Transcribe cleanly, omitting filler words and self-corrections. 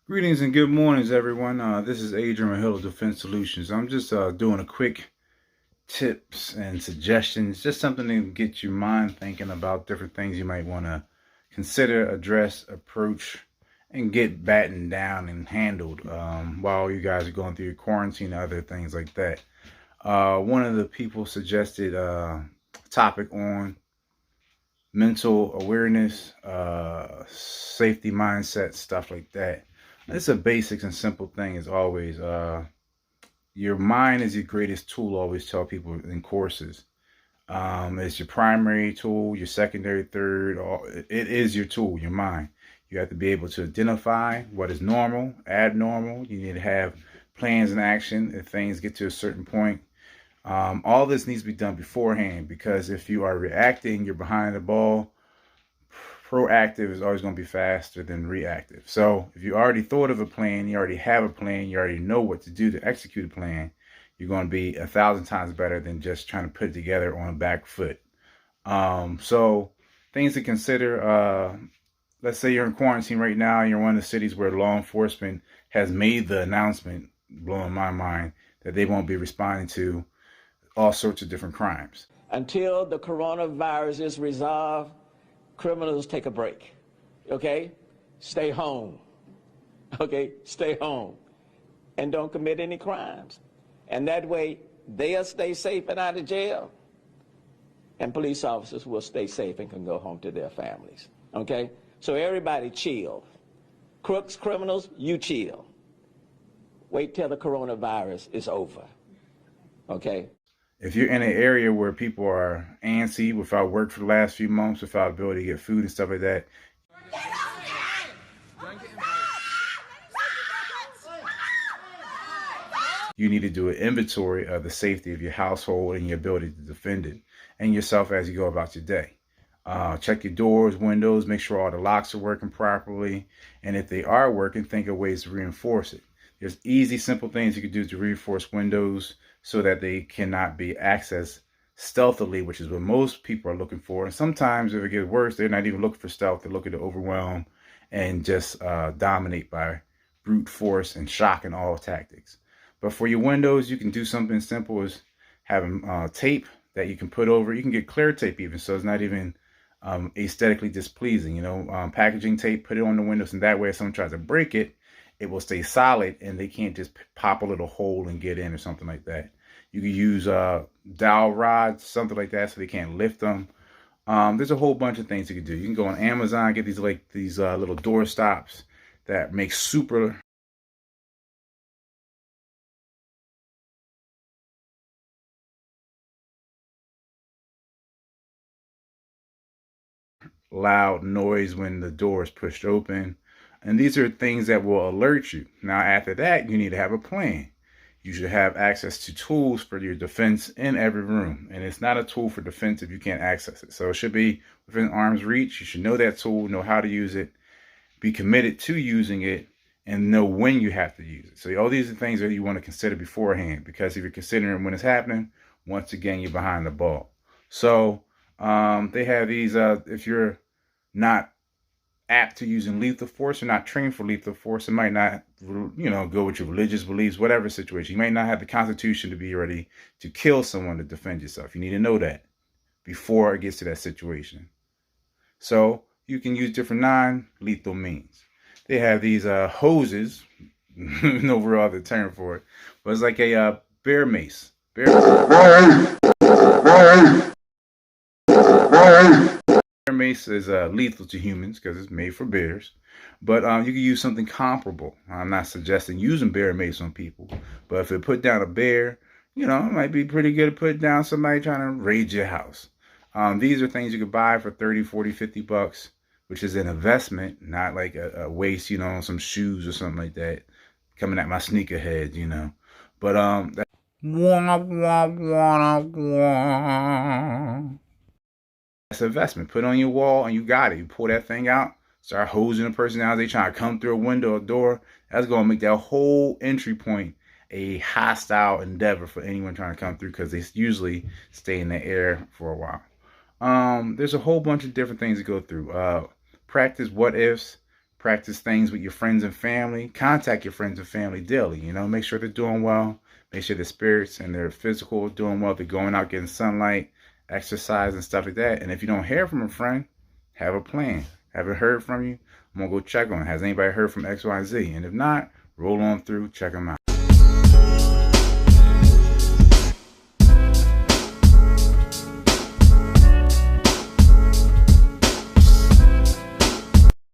Greetings and good mornings, everyone. This is Adrian with Hill Defense Solutions. I'm just doing a quick tips and suggestions, just something to get your mind thinking about different things you might want to consider, address, approach, and get battened down and handled while you guys are going through your quarantine and other things like that. One of the people suggested a topic on mental awareness, safety mindset, stuff like that. It's a basic and simple thing as always. Your mind is your greatest tool, I always tell people in courses. It's your primary tool, your secondary, third, it is your tool, your mind. You have to be able to identify what is normal, abnormal. You need to have plans in action if things get to a certain point. All this needs to be done beforehand, because if you are reacting, you're behind the ball. Proactive is always going to be faster than reactive. So if you already thought of a plan, you already have a plan, you already know what to do to execute a plan, you're going to be 1,000 times better than just trying to put it together on a back foot. So things to consider. Let's say you're in quarantine right now and you're one of the cities where law enforcement has made the announcement, blowing my mind, that they won't be responding to all sorts of different crimes. Until the coronavirus is resolved, criminals take a break. Okay? Stay home. Okay? Stay home. And don't commit any crimes. And that way, they'll stay safe and out of jail. And police officers will stay safe and can go home to their families. Okay? So everybody chill. Crooks, criminals, you chill. Wait till the coronavirus is over. Okay? If you're in an area where people are antsy, without work for the last few months, without ability to get food and stuff like that, you need to do an inventory of the safety of your household and your ability to defend it and yourself as you go about your day. Check your doors, windows, make sure all the locks are working properly. And if they are working, think of ways to reinforce it. There's easy, simple things you can do to reinforce windows so that they cannot be accessed stealthily, which is what most people are looking for. And sometimes if it gets worse, they're not even looking for stealth. They're looking to overwhelm and just dominate by brute force and shock and all tactics. But for your windows, you can do something simple as having tape that you can put over. You can get clear tape even, so it's not even aesthetically displeasing. Packaging tape, put it on the windows, and that way if someone tries to break it, it will stay solid and they can't just pop a little hole and get in or something like that. You can use dowel rods, something like that, so they can't lift them. There's a whole bunch of things you can do. You can go on Amazon, get these little door stops that make super loud noise when the door is pushed open. And these are things that will alert you. Now, after that, you need to have a plan. You should have access to tools for your defense in every room. And it's not a tool for defense if you can't access it. So it should be within arm's reach. You should know that tool, know how to use it, be committed to using it, and know when you have to use it. So all these are things that you want to consider beforehand, because if you're considering when it's happening, once again, you're behind the ball. So they have these, if you're not apt to using lethal force or not trained for lethal force, it might not, go with your religious beliefs, whatever situation. You might not have the constitution to be ready to kill someone to defend yourself. You need to know that before it gets to that situation. So you can use different non-lethal means. They have these hoses, no real other term for it, but it's like a bear mace. Bear mace is lethal to humans because it's made for bears, but you can use something comparable. I'm not suggesting using bear mace on people, but if it put down a bear, it might be pretty good to put down somebody trying to raid your house. These are things you could buy for 30, 40, 50 bucks, which is an investment, not like a waste, some shoes or something like that, coming at my sneakerhead, but that's investment. Put it on your wall and you got it. You pull that thing out, start hosing a person out. They trying to come through a window or door. That's going to make that whole entry point a hostile endeavor for anyone trying to come through, because they usually stay in the air for a while. There's a whole bunch of different things to go through. Practice what ifs. Practice things with your friends and family. Contact your friends and family daily. Make sure they're doing well. Make sure their spirits and their physical are doing well. They're going out getting sunlight, exercise, and stuff like that. And if you don't hear from a friend, have a plan. Haven't heard from you? I'm going to go check on it. Has anybody heard from XYZ? And if not, roll on through, check them out.